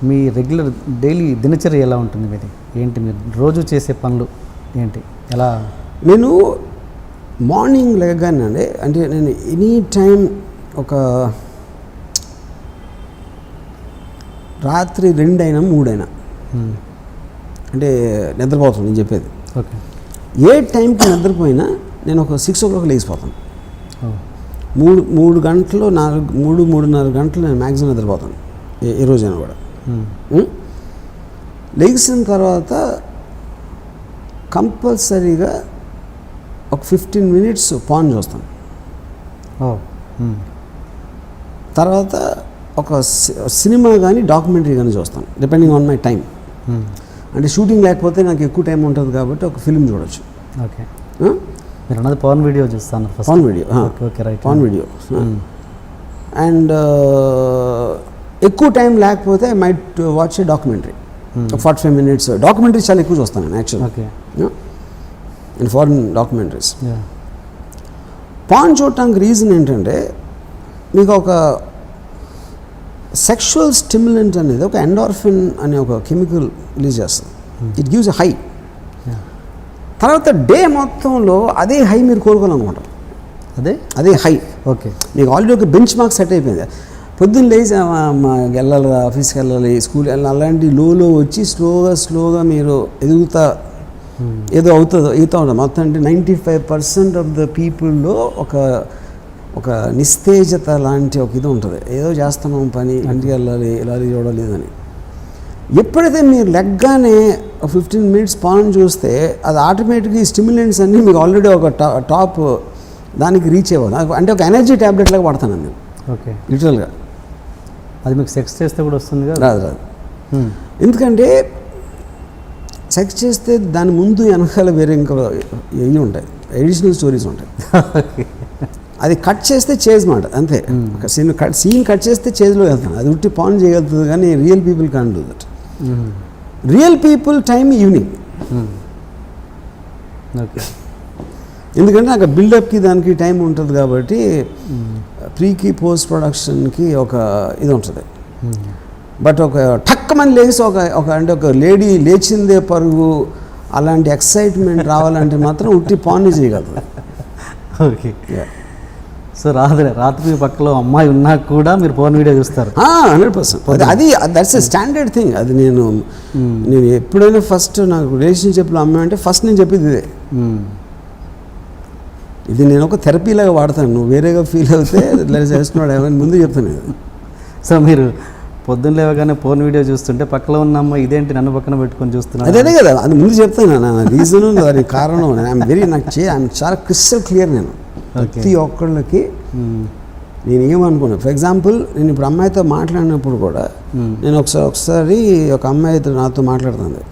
మీ regular daily దినచర్య ఎలా ఉంటుంది మీది? ఏంటి మీరు రోజు చేసే పనులు ఏంటి? ఎలా? నేను మార్నింగ్ లేగానే అండి, అంటే నేను ఎనీ టైం ఒక రాత్రి 2 అయినా 3 అయినా అంటే నిద్రపోతాను. నేను చెప్పేది ఓకే. ఏ టైంకి నిద్రపోయినా నేను ఒక 6 o'clock లేచిపోతాను. 3 గంటలు 3-3.5 గంటలు నేను మ్యాక్సిమం నిద్రపోతాను ఏ రోజైనా కూడా. లేచిన తర్వాత కంపల్సరీగా ఒక 15 minutes పాన్ చూస్తాను. తర్వాత ఒక సినిమా కానీ డాక్యుమెంటరీ కానీ చూస్తాను, డిపెండింగ్ ఆన్ మై టైం. అంటే షూటింగ్ లేకపోతే నాకు ఎక్కువ టైం ఉంటుంది కాబట్టి ఒక ఫిల్మ్ చూడొచ్చు. ఓకే. మీరు అన్నది పవన్ వీడియో చూస్తాను. Pawan video. Okay, right. Pawan video. And ఎక్కువ టైం లేకపోతే I might watch a documentary, 45 minutes. Documentary చాలా ఎక్కువ చూస్తాను నేను actually. Okay. And foreign documentaries. పాన్ చూడటానికి రీజన్ ఏంటంటే, మీకు ఒక సెక్షువల్ స్టిమ్యులెంట్ అనేది ఒక ఎండార్ఫిన్ అనే ఒక కెమికల్ రిలీజ్ చేస్తుంది. It gives a high. తర్వాత డే మొత్తంలో అదే హై మీరు కోరుకోవాలనుకుంటారు. అదే హై. ఓకే. మీకు ఆల్రెడీ ఒక బెంచ్ మార్క్ సెట్ అయిపోయింది. పొద్దున్న లేచి వెళ్ళాలి, ఆఫీస్కి వెళ్ళాలి, స్కూల్ వెళ్ళాలి, అలాంటి లోలో వచ్చి స్లోగా మీరు ఎదుగుతా ఏదో అవుతూ ఉంటారు. మొత్తం అంటే 95% ఆఫ్ ద పీపుల్లో ఒక నిస్తేజత లాంటి ఒక ఇది ఉంటుంది. ఏదో చేస్తున్నాం పని, ఇంటికి వెళ్ళాలి, చూడాలి అని. ఎప్పుడైతే మీరు లెగ్గానే 15 minutes పాన్ చూస్తే అది ఆటోమేటిక్గా ఈ స్టిమ్యులెంట్స్ అన్నీ మీకు ఆల్రెడీ ఒక టాప్ దానికి రీచ్ అవ్వాలి. అంటే ఒక ఎనర్జీ ట్యాబ్లెట్ లాగా వాడతాను నేను. ఓకే. లిటరల్గా అది మీకు సెక్స్ చేస్తే కూడా వస్తుంది కదా? రాదు. ఎందుకంటే సెక్స్ చేస్తే దాని ముందు వెనకాల వేరే ఇంకా ఇవి ఉంటాయి, ఎడిషనల్ స్టోరీస్ ఉంటాయి. అది కట్ చేస్తే చేజ్ మాట అంతే. సీన్ కట్ చేస్తే చేజ్లో వెళ్తాను. అది ఉట్టి పాన్ చేయగలుగుతుంది, కానీ real people can do that. Real people time evening. Okay. ఎందుకంటే నాకు బిల్డప్కి దానికి టైం ఉంటుంది కాబట్టి ప్రీకి పోస్ట్ ప్రొడక్షన్కి ఒక ఇది ఉంటుంది. బట్ ఒక టక్కమని లేచి అంటే ఒక లేడీ లేచిందే పరుగు అలాంటి ఎక్సైట్మెంట్ రావాలంటే మాత్రం ఉట్టి పాన్ చేయగలరు. ఓకే. సో రాత్రి పక్కలో అమ్మాయి ఉన్నా కూడా మీరు ఫోన్ వీడియో చూస్తారు? 100%. అది దట్స్ ఎ స్టాండర్డ్ థింగ్. అది నేను ఎప్పుడైనా ఫస్ట్ నాకు రిలేషన్షిప్లో అమ్మాయి అంటే ఫస్ట్ నేను చెప్పేది ఇదే. ఇది నేను ఒక థెరపీలాగా వాడతాను. నువ్వు వేరేగా ఫీల్ అవుతే చేస్తున్నాడు ఏమని ముందు చెప్తాను. సో మీరు పొద్దున్న లేవగానే ఫోన్ వీడియో చూస్తుంటే పక్కలో ఉన్న అమ్మాయి ఇదేంటి నన్ను పక్కన పెట్టుకొని చూస్తున్నాను? అదే కదా, అది ముందు చెప్తాను. నా రీజను దానికి కారణం ఐఎమ్ చాలా క్రిస్టల్ క్లియర్. నేను ప్రతి ఒక్కళ్ళకి నేను ఏమనుకున్నాను. ఫర్ ఎగ్జాంపుల్, నేను ఇప్పుడు అమ్మాయితో మాట్లాడినప్పుడు కూడా నేను ఒకసారి ఒక అమ్మాయితో నాతో మాట్లాడుతుంది.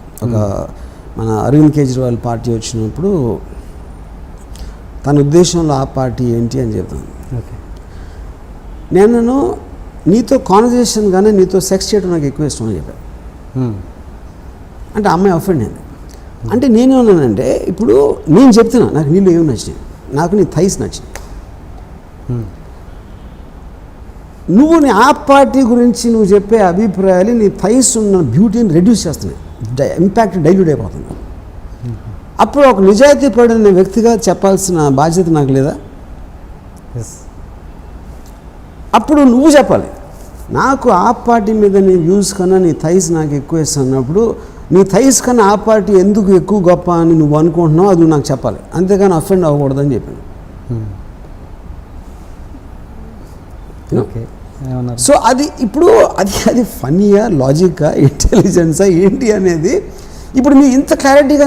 మన అరవింద్ కేజ్రీవాల్ పార్టీ వచ్చినప్పుడు తన ఉద్దేశంలో ఆ పార్టీ ఏంటి అని చెప్తాను. నేను నీతో కాన్వర్జేషన్ కానీ నీతో సెక్స్ చేయడం నాకు ఎక్కువ ఇష్టం అని చెప్పాను. అంటే అమ్మాయి అఫెండ్ అయింది. అంటే నేనేమన్నానంటే, ఇప్పుడు నేను చెప్తున్నా నాకు నీళ్ళు ఏమి నచ్చినాయి, నాకు నీ థైస్ నచ్చింది. నువ్వు నీ ఆ పార్టీ గురించి నువ్వు చెప్పే అభిప్రాయాలు నీ థైస్ ఉన్న బ్యూటీని రెడ్యూస్ చేస్తున్నాయి, ఇంపాక్ట్ డైల్యూట్ అయిపోతుంది. అప్పుడు ఒక నిజాయితీ పడిన వ్యక్తిగా చెప్పాల్సిన బాధ్యత నాకు లేదా? అప్పుడు నువ్వు చెప్పాలి, నాకు ఆ పార్టీ మీద నీ వ్యూస్ కన్నా నీ థైస్ నాకు ఎక్కువ ఇస్తున్నప్పుడు నీ థైస్ కన్నా ఆ పార్టీ ఎందుకు ఎక్కువ గొప్ప అని నువ్వు అనుకుంటున్నావు అది నాకు చెప్పాలి, అంతేగాని అఫెండ్ అవ్వకూడదని చెప్పాను. సో అది ఇప్పుడు అది ఫన్నీయా, లాజిక్కా, ఇంటెలిజెన్సా ఏంటి అనేది ఇప్పుడు మీరు ఇంత క్లారిటీగా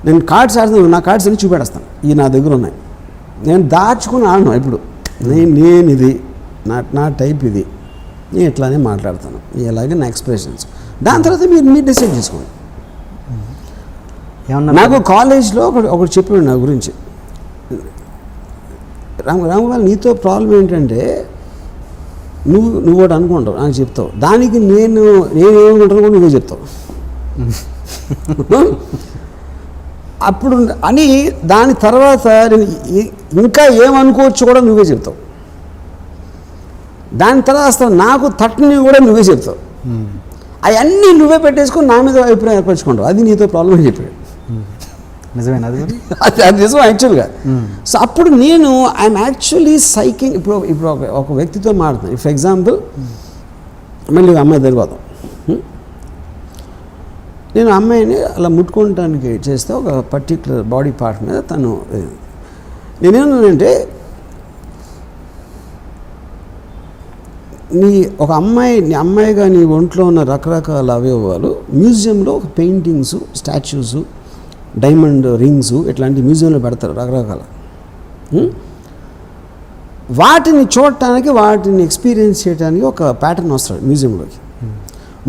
నేను కార్డ్స్ ఆడుతున్నాను, నా కార్డ్స్ అన్ని చూపెడేస్తాను, ఇవి నా దగ్గర ఉన్నాయి, నేను దాచుకుని ఆడను. ఇప్పుడు నేను ఇది నా టైప్, ఇది నేను ఇట్లానే మాట్లాడతాను, ఇలాగే నా ఎక్స్ప్రెషన్స్. దాని తర్వాత మీరు డిసైడ్ చేసుకోండి. నాకు కాలేజ్లో ఒకటి చెప్పాడు నా గురించి, రామగోపాల్ నీతో ప్రాబ్లం ఏంటంటే నువ్వు ఒకటి అనుకుంటావు నాకు చెప్తావు, దానికి నేను ఏమనుకుంటాను కూడా నువ్వే చెప్తావు. అప్పుడు అని దాని తర్వాత నేను ఇంకా ఏమనుకోవచ్చు కూడా నువ్వే చెప్తావు. దాని తర్వాత అసలు నాకు తట్టని కూడా నువ్వే చెప్తావు. అవన్నీ నువ్వే పెట్టేసుకొని నా మీద అభిప్రాయం ఏర్పరచుకుంటావు, అది నీతో ప్రాబ్లం అని చెప్పాడు. నిజమేనా అది? అది నిజం యాక్చువల్గా. సో అప్పుడు నేను ఐఎమ్ యాక్చువల్లీ సైకింగ్. ఇప్పుడు ఒక వ్యక్తితో మాట్లాడుతాను. ఫర్ ఎగ్జాంపుల్ మళ్ళీ అమ్మాయి దగ్గర నేను అమ్మాయిని అలా ముట్టుకోవటానికి చేస్తే ఒక పర్టిక్యులర్ బాడీ పార్ట్ మీద తను, నేనేమన్నానంటే ఒక అమ్మాయిగా నీ ఒంట్లో ఉన్న రకరకాల అవయవాలు మ్యూజియంలో పెయింటింగ్స్, స్టాచ్యూస్, డైమండ్ రింగ్స్ ఇట్లాంటి మ్యూజియంలో పెడతారు రకరకాల. వాటిని చూడటానికి, వాటిని ఎక్స్పీరియన్స్ చేయడానికి ఒక ప్యాటర్న్ వస్తాడు మ్యూజియంలోకి.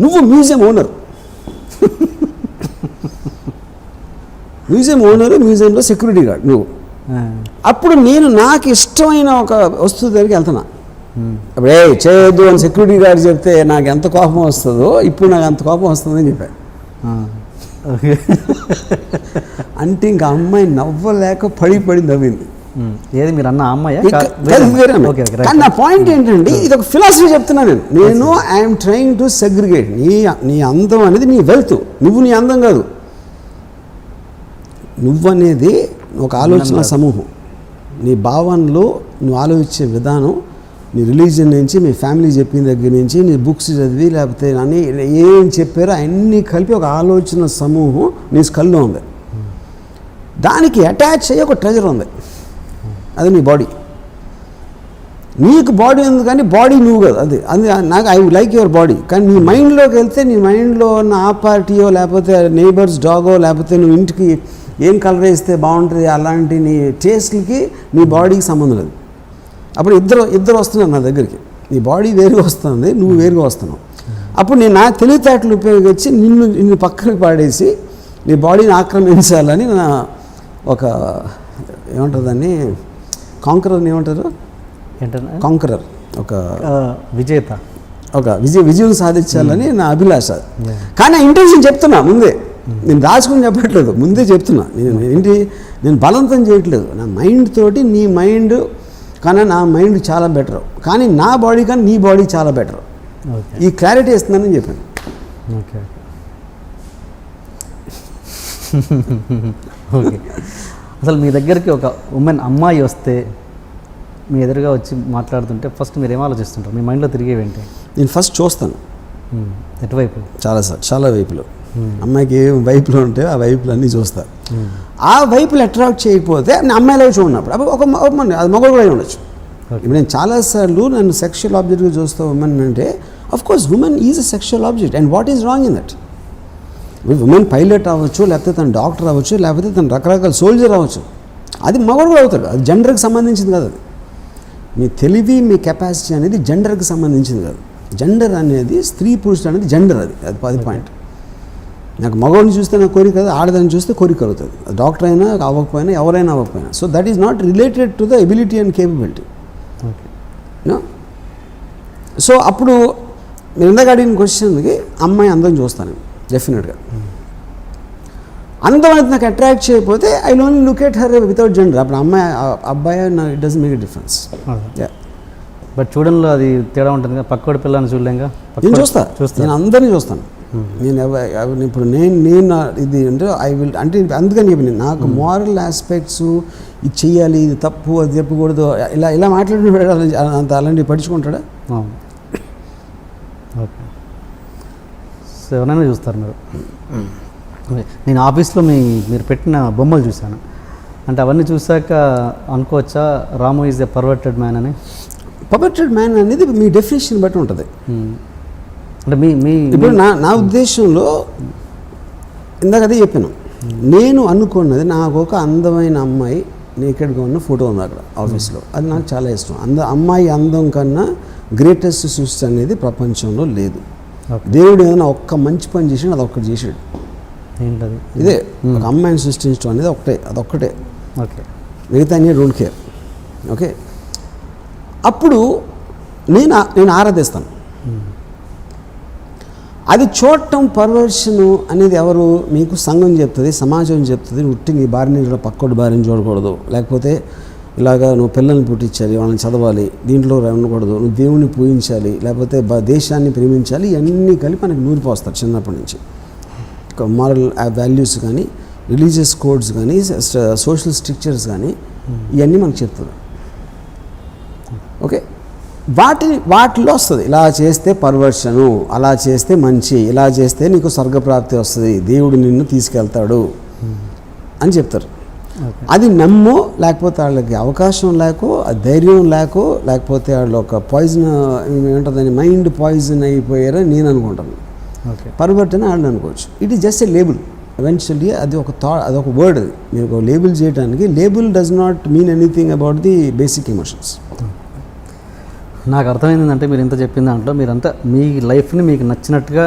నువ్వు మ్యూజియం ఓనర్, మ్యూజియంలో సెక్యూరిటీ గార్డ్ నువ్వు. అప్పుడు నేను నాకు ఇష్టమైన ఒక వస్తువు దగ్గరికి వెళ్తున్నా. అప్పుడు చేయొద్దు అని సెక్యూరిటీ గార్డ్ చెప్తే నాకు ఎంత కోపం వస్తుందో ఇప్పుడు నాకు అంత కోపం వస్తుందని చెప్పాను. అంటే ఇంకా అమ్మాయి నవ్వలేక పడి నవ్వింది. ఏది మీరు అన్న అమ్మాయి? కానీ నా పాయింట్ ఏంటంటే ఇది ఒక ఫిలాసఫీ చెప్తున్నాను నేను. I'm trying to segregate. నీ అందం అనేది నీ వెల్త్, నువ్వు నీ అందం కాదు. నువ్వనేది ఒక ఆలోచన సమూహం. నీ భావనలో నువ్వు ఆలోచించే విధానం, నీ రిలీజియన్ నుంచి, మీ ఫ్యామిలీ చెప్పిన దగ్గర నుంచి, నీ బుక్స్ చదివి లేకపోతే అని ఏం చెప్పారో అన్నీ కలిపి ఒక ఆలోచన సమూహం నీ స్కల్లో ఉంది. దానికి అటాచ్ అయ్యి ఒక ట్రెజర్ ఉంది, అది నీ బాడీ. నీకు బాడీ ఉంది కానీ బాడీ నువ్వు కాదు. అది నాకు ఐ లైక్ యువర్ బాడీ. కానీ నీ మైండ్లోకి వెళ్తే నీ మైండ్లో ఉన్న ఆ పార్టీయో లేకపోతే నేబర్స్ డాగో లేకపోతే నువ్వు ఇంటికి ఏం కలర్ వేస్తే బాగుంటుంది అలాంటి నీ టేస్ట్లకి నీ బాడీకి సంబంధం లేదు. అప్పుడు ఇద్దరు వస్తున్నారు నా దగ్గరికి. నీ బాడీ వేరుగా వస్తుంది, నువ్వు వేరుగా వస్తున్నావు. అప్పుడు నేను నా తెలివితేటలు ఉపయోగించి నిన్ను పక్కకి పాడేసి నీ బాడీని ఆక్రమించాలని నా ఒక ఏమంటారు దాన్ని, కాంకరర్ని ఏమంటారు, కాంకరర్, ఒక విజేత, ఒక విజయం సాధించాలని నా అభిలాష. కానీ ఆ ఇంటెన్షన్ చెప్తున్నా ముందే, నేను రాసుకుని చెప్పట్లేదు, ముందే చెప్తున్నా. నేను బలవంతం చేయట్లేదు. నా మైండ్ తోటి నీ మైండ్ కానీ నా మైండ్ చాలా బెటర్, కానీ నా బాడీ కానీ నీ బాడీ చాలా బెటర్. ఈ క్లారిటీ ఇస్తున్నానని చెప్పాను. Okay okay. అసలు మీ దగ్గరికి ఒక ఉమెన్ అమ్మాయి వస్తే మీ ఎదురుగా వచ్చి మాట్లాడుతుంటే ఫస్ట్ మీరు ఏం ఆలోచిస్తుంటారు? మీ మైండ్లో తిరిగేవేంటి? నేను ఫస్ట్ చూస్తాను. ఎటువైపు? చాలా వైపులు. అమ్మాయికి ఏ వైపులో ఉంటే ఆ వైపులు అన్నీ చూస్తా. ఆ వైపులు అట్రాక్ట్ చేయకపోతే నేను అమ్మాయిలో చూడనప్పుడు అప్పుడు అది మగవాడు కూడా ఉండొచ్చు. ఇప్పుడు నేను చాలాసార్లు నన్ను సెక్షువల్ ఆబ్జెక్ట్గా చూస్తా ఉమెన్ అంటే, of course women is a sexual object and what is wrong in that? Women pilot అవ్వచ్చు, లేకపోతే తను డాక్టర్ అవ్వచ్చు, లేకపోతే తను రకరకాల సోల్జర్ అవ్వచ్చు. అది మగవాడు కూడా అవుతాడు. అది జెండర్కి సంబంధించింది కాదు. అది మీ తెలివి, మీ కెపాసిటీ అనేది జెండర్కి సంబంధించింది కాదు. జెండర్ అనేది స్త్రీ పురుషుడు అనేది జెండర్, అది పాయింట్. నాకు మగవాడిని చూస్తే నాకు కోరిక కాదు, ఆడదాన్ని చూస్తే కోరిక కలుగుతుంది. డాక్టర్ అయినా అవ్వకపోయినా, ఎవరైనా అవ్వకపోయినా. So that is not related to the ability and capability. So అప్పుడు నేను ఇందాక అడిగిన క్వశ్చన్కి అమ్మాయి అందం చూస్తాను డెఫినెట్గా. అందం అనేది నాకు అట్రాక్ట్ చేయకపోతే I only look at her without gender. అప్పుడు అబ్బాయి నాకు it doesn't make a difference. But చూడంలో అది తేడా ఉంటుంది కదా, పక్కోడి పిల్లల్ని చూడలేంగా. నేను చూస్తాను, నేను అందరినీ చూస్తాను. నేను ఇప్పుడు నేను ఇది అంటే ఐ విల్ అంటే అందుకని చెప్పి నాకు మారల్ ఆస్పెక్ట్స్ ఇది చెయ్యాలి, ఇది తప్పు, అది చెప్పకూడదు, ఇలా మాట్లాడి అంత అలాంటివి పట్టించుకుంటాడా? ఓకే. సో ఎవరైనా చూస్తారు మీరు. నేను ఆఫీస్లో మీరు పెట్టిన బొమ్మలు చూశాను. అంటే అవన్నీ చూసాక అనుకోవచ్చా రాము ఈజ్ ఎ పర్వర్టెడ్ మ్యాన్ అని? పర్వర్టెడ్ మ్యాన్ అనేది మీ డెఫినేషన్ బట్టి ఉంటుంది. అంటే ఇప్పుడు నా ఉద్దేశంలో ఇందాక అదే చెప్పాను. నేను అనుకున్నది నాకు ఒక అందమైన అమ్మాయి నేకెడ్గా ఉన్న ఫోటో ఉంది అక్కడ ఆఫీస్లో. అది నాకు చాలా ఇష్టం. అమ్మాయి అందం కన్నా గ్రేటెస్ట్ సృష్టి అనేది ప్రపంచంలో లేదు. దేవుడు ఏదైనా ఒక్క మంచి పని చేసాడు, అది ఒక్కటి చేసాడు. ఏంటది? ఇదే ఒక అమ్మాయిని సృష్టించడం అనేది అదొక్కటే. ఓకే. మిగతా అన్నీ డోంట్ కేర్. ఓకే. అప్పుడు నేను ఆరాధిస్తాను. అది చూడటం పర్వర్షను అనేది ఎవరు మీకు సంఘం చెప్తుంది, సమాజం చెప్తుంది. ఉట్టి నీ భార్యని చూడ, పక్కోటి భార్యని చూడకూడదు, లేకపోతే ఇలాగా నువ్వు పిల్లల్ని పుట్టించాలి, వాళ్ళని చదవాలి, దీంట్లో ఉండకూడదు, నువ్వు దేవుణ్ణి పూజించాలి, లేకపోతే దేశాన్ని ప్రేమించాలి, ఇవన్నీ కలిపి మనకి నూరిపోస్తారు చిన్నప్పటి నుంచి. మారల్ వాల్యూస్ కానీ, రిలీజియస్ కోడ్స్ కానీ, సోషల్ స్ట్రక్చర్స్ కానీ ఇవన్నీ మనకు చెప్తారు. ఓకే, వాటిలో వస్తుంది ఇలా చేస్తే పర్వర్షను, అలా చేస్తే మంచి, ఇలా చేస్తే నీకు స్వర్గప్రాప్తి వస్తుంది, దేవుడు నిన్ను తీసుకెళ్తాడు అని చెప్తారు. అది నమ్మో, లేకపోతే వాళ్ళకి అవకాశం లేకో, ధైర్యం లేకో, లేకపోతే వాళ్ళు ఒక పాయిజన్ ఏమంటుందని మైండ్ పాయిజన్ అయిపోయారని నేను అనుకుంటాను. పర్వర్ట్ అని వాళ్ళు అనుకోవచ్చు. It is just a label. Eventually అది ఒక అదొక వర్డ్. అది మీరు ఒక లేబుల్ చేయడానికి, label does not mean anything about the basic emotions. నాకు అర్థమైందంటే మీరు ఇంత చెప్పిన దాంట్లో మీరంతా మీ లైఫ్ని మీకు నచ్చినట్టుగా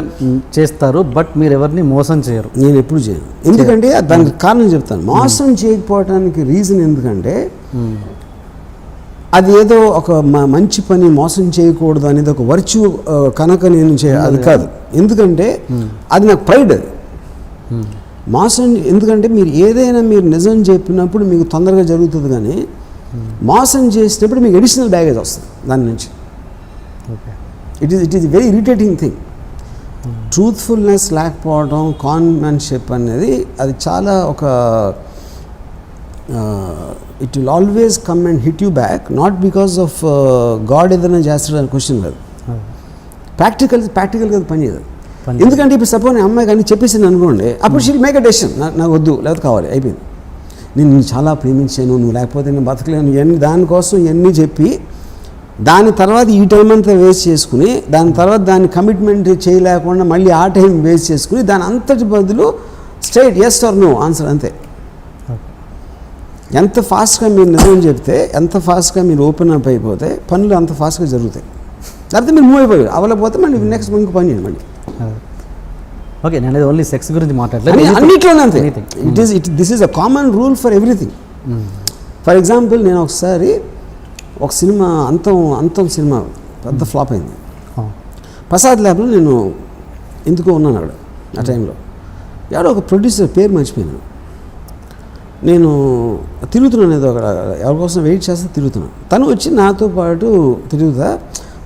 చేస్తారు, బట్ మీరు ఎవరిని మోసం చేయరు. నేను ఎప్పుడు చేయను. ఎందుకంటే దానికి కారణం చెప్తాను. మోసం చేయకపోవడానికి రీజన్ ఎందుకంటే అది ఏదో ఒక మంచి పని, మోసం చేయకూడదు అనేది ఒక వర్చ్యూ కనుక నేను అది కాదు. ఎందుకంటే అది నాకు ప్రైడ్. అది మోసం ఎందుకంటే మీరు ఏదైనా మీరు నిజం చెప్పినప్పుడు మీకు తొందరగా జరుగుతుంది, కానీ మోసం చేసినప్పుడు మీకు అడిషనల్ బ్యాగేజ్ వస్తుంది దాని నుంచి. It is very irritating thing. Truthfulness లేకపోవడం, కాన్మెన్షిప్ అనేది అది చాలా ఒక it will always come and hit you back, not because of God ఏదైనా చేస్తాడని క్వశ్చన్ కాదు. ప్రాక్టికల్గా అది పనిచేయదు. ఎందుకంటే ఇప్పుడు సపోజ్ నేను అమ్మాయి కానీ చెప్పేసింది అనుకోండి, అప్పుడు షీల్ మేక్ అ డెసిషన్, నాకు వద్దు, లేకపోతే కావాలి, అయిపోయింది. నేను చాలా ప్రేమించాను, నువ్వు లేకపోతే నేను బతకలేను, ఇవన్నీ దానికోసం ఇవన్నీ చెప్పి దాని తర్వాత ఈ టైం అంతా వేస్ట్ చేసుకుని, దాని తర్వాత దాన్ని కమిట్మెంట్ చేయలేకుండా మళ్ళీ ఆ టైం వేస్ట్ చేసుకుని, దాని అంతటి బదులు straight yes or no answer అంతే. ఎంత ఫాస్ట్గా మీరు నిజం చెప్తే, ఎంత ఫాస్ట్గా మీరు ఓపెన్ అప్ అయిపోతే పనులు అంత ఫాస్ట్గా జరుగుతాయి. లేకపోతే మీరు మూవ్ అయిపోయారు, అవ్వలేకపోతే మళ్ళీ నెక్స్ట్ ఇంకో పని చేయండి మళ్ళీ. ఓకే, నేను ఓన్లీ సెక్స్ గురించి మాట్లాడలేదు, అన్నిట్లోనే అంతే. This is a common rule for everything. For example, నేను ఒకసారి ఒక సినిమా అంతం సినిమా పెద్ద ఫ్లాప్ అయింది. ప్రసాద్ ల్యాబ్లో నేను ఎందుకో ఉన్నాను అక్కడ ఆ టైంలో. ఎవడో ఒక ప్రొడ్యూసర్ పేరు మర్చిపోయాను. నేను తిరుగుతున్నాను, ఏదో అక్కడ ఎవరి కోసం వెయిట్ చేస్తే తిరుగుతున్నాను. తను వచ్చి నాతో పాటు తిరుగుతా,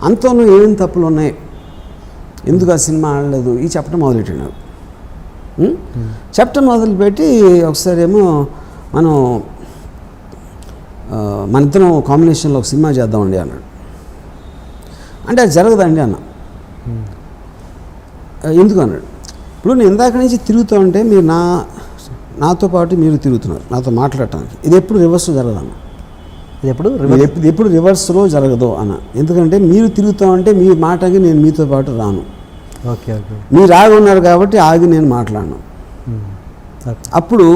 అంతంలో ఏమేమి తప్పులు ఉన్నాయి, ఎందుకు ఆ సినిమా ఆడలేదు, ఈ చెప్పడం మొదలెట్టాడు నాకు. చెప్పడం మొదలుపెట్టి ఒకసారి ఏమో మన ఇద్దరం కాంబినేషన్లో ఒక సినిమా చేద్దామండి అన్నాడు. అంటే అది జరగదండి అన్న. ఎందుకు అన్నాడు. ఇప్పుడు నేను ఇందాక నుంచి తిరుగుతూ ఉంటే మీరు నాతో పాటు మీరు తిరుగుతున్నారు నాతో మాట్లాడటానికి, ఇది ఎప్పుడు రివర్స్లో జరగదన్న. ఇది ఎప్పుడు రివర్స్లో జరగదు అన్న. ఎందుకంటే మీరు తిరుగుతూ ఉంటే మీ మాటకి నేను మీతో పాటు రాను. ఓకే ఓకే, మీరు ఆగి ఉన్నారు కాబట్టి ఆగి నేను మాట్లాడను. అప్పుడు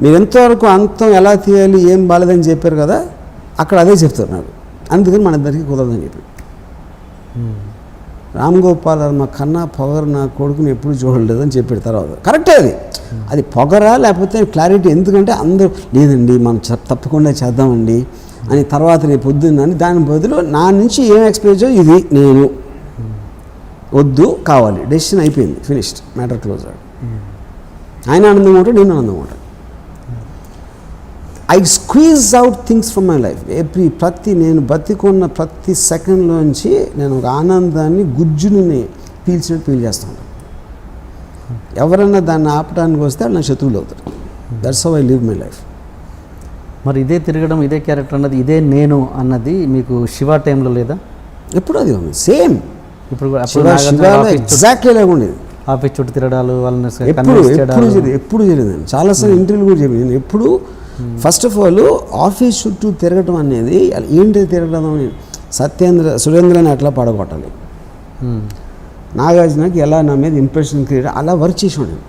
మీరు ఎంతవరకు అంతం ఎలా తీయాలి, ఏం బాలేదని చెప్పారు కదా, అక్కడ అదే చెప్తారు నాకు. అందుకని మన ఇద్దరికి కుదరదని చెప్పి. రామ్ గోపాల్ వర్మ కన్నా పొగరు నా కొడుకుని ఎప్పుడు చూడలేదని చెప్పాడు. తర్వాత కరెక్టే, అది పొగరా లేకపోతే క్లారిటీ. ఎందుకంటే అందరూ లేదండి మనం తప్పకుండా చేద్దామండి అని తర్వాత రేపు పొద్దున్నని, దాని బదులు నా నుంచి ఏం ఎక్స్పెక్ట్ ఇది నేను వద్దు కావాలి, డెసిషన్ అయిపోయింది, ఫినిష్డ్, మ్యాటర్ క్లోజ్. ఆయన ఆనందంగా ఉంటాడు, నేను ఆనందంగా ఉంటాను. I squeeze out things from my life. నేను బతికున్న ప్రతి సెకండ్లోంచి నేను ఒక ఆనందాన్ని గుజ్జుని పీల్చినట్టు ఫీల్ చేస్తూ ఉంటాను. ఎవరన్నా దాన్ని ఆపడానికి వస్తే నా శత్రువులు అవుతారు. That's how I live my life. మరి ఇదే తిరగడం, ఇదే క్యారెక్టర్ అన్నది, ఇదే నేను అన్నది మీకు శివ టైంలో లేదా? ఎప్పుడు అది ఉంది సేమ్. ఇప్పుడు ఎగ్జాక్ట్లీ లాగా ఉండేది. ఆఫీస్ చుట్టూ తిరగడాలు, వాళ్ళని ఎప్పుడు జరిగింది. చాలాసార్లు ఇంటర్వ్యూ కూడా చెప్పి నేను ఎప్పుడు ఫస్ట్ ఆఫ్ ఆల్ ఆఫీస్ చుట్టూ తిరగటం అనేది ఏంటి తిరగడం అని సురేంద్రని ఎట్లా పడగొట్టాలి, నాగార్జునకి ఎలా నా మీద ఇంప్రెషన్ క్రియేట్, అలా వర్క్ చేసి ఉండేది.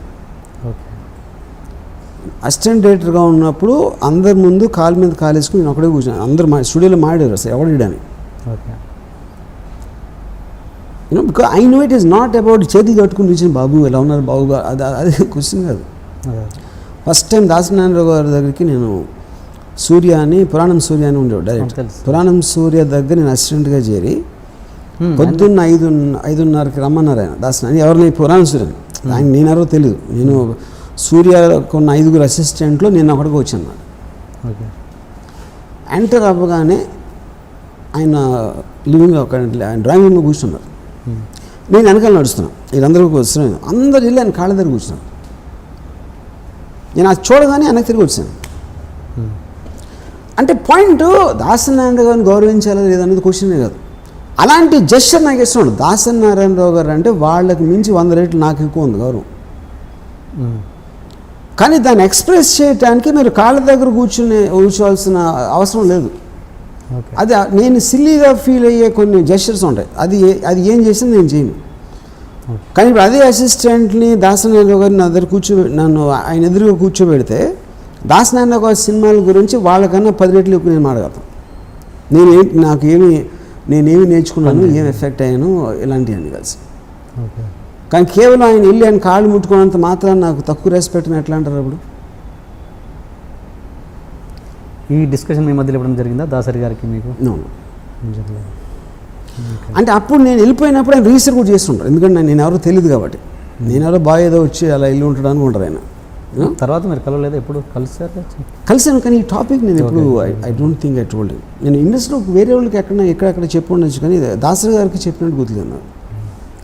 అసిస్టెంట్ డైరెక్టర్గా ఉన్నప్పుడు అందరి ముందు కాలు మీద కాలేసుకుని నేను ఒకడే కూర్చొని, అందరు స్టూడియోలో మాడారు అసలు ఎవడని. Because I know it is not about చేతి కట్టుకుని కూర్చొని బాబు ఎలా ఉన్నారు బాబు, అది క్వశ్చన్ కాదు. ఫస్ట్ టైం దాసనారాయణరావు గారి దగ్గరికి నేను సూర్య అని, పురాణం సూర్య అని ఉండేవాడు డైరెక్టర్. పురాణం సూర్య దగ్గర నేను అసిస్టెంట్గా చేరి పొద్దున్న 5:30కి రమ్మన్నారు ఆయన దాసనారాయణ. ఎవరిని? పురాణం సూర్యని. ఆయన నేనెవరో తెలియదు. నేను సూర్య కొన్న 5 అసిస్టెంట్లో నేను ఒకటికి వచ్చాను. ఎంటర్ అవ్వగానే ఆయన లివింగ్ ఒక ఆయన డ్రాయింగ్ రూమ్లో కూర్చున్నారు. నేను వెనకాల నడుస్తున్నాను, వీళ్ళందరూ వస్తున్నాను, అందరు వెళ్ళి ఆయన కాళ్ళ దగ్గర కూర్చున్నాను. నేను అది చూడగానే వెనక్కి తిరిగి వచ్చాను. అంటే పాయింట్ దాసనారాయణరావు గారిని గౌరవించాలా లేదనేది క్వశ్చనే కాదు. అలాంటి జెస్చర్ నాకు ఇష్టం. దాసనారాయణరావు గారు అంటే వాళ్ళకి మించి 100 రెట్లు నాకు ఎక్కువ ఉంది గౌరవం. కానీ దాన్ని ఎక్స్ప్రెస్ చేయడానికి మీరు కాళ్ళ దగ్గర కూర్చోవాల్సిన అవసరం లేదు. అది నేను సిల్లీగా ఫీల్ అయ్యే కొన్ని జెస్చర్స్ ఉంటాయి, అది ఏం చేసినా నేను చేయను. కానీ ఇప్పుడు అదే అసిస్టెంట్ని దాసనారాయణరావు గారిని నా దగ్గర నన్ను ఆయన ఎదురుగా కూర్చోబెడితే దాసనారాయణరావు గారి సినిమాల గురించి వాళ్ళకన్నా 10 రెట్లు ఎక్కువ నేను మాట్లాడతాను. నేనేమి నేర్చుకున్నాను, ఏం ఎఫెక్ట్ అయ్యాను, ఇలాంటివన్నీ కలిసి. కానీ కేవలం ఆయన వెళ్ళి ఆయన కాళ్ళు ముట్టుకున్నంత మాత్రం నాకు తక్కువ రెస్పెక్ట్ ఎట్లా అంటారు? అప్పుడు ఈ డిస్కషన్ మీ మధ్యలో ఇవ్వడం జరిగిందా దాసరి గారికి మీకు? అంటే అప్పుడు నేను వెళ్ళిపోయినప్పుడు ఆయన రిజిస్టర్ కూడా చేస్తుంటారు, ఎందుకంటే నేను ఎవరో తెలియదు కాబట్టి. నేను ఎవరో బాగా ఏదో వచ్చి అలా ఇల్లు ఉంటాడు అనుకుంటారు ఆయన. తర్వాత మీరు కలవలేదు, ఎప్పుడు కలిసాను కానీ ఈ టాపిక్ నేను ఎప్పుడు I don't think I told. నేను ఇండస్ట్రీలో వేరే వాళ్ళకి ఎక్కడెక్కడ చెప్పి ఉండొచ్చు కానీ దాసరి గారికి చెప్పినట్టు గుర్తులేదు నాకు.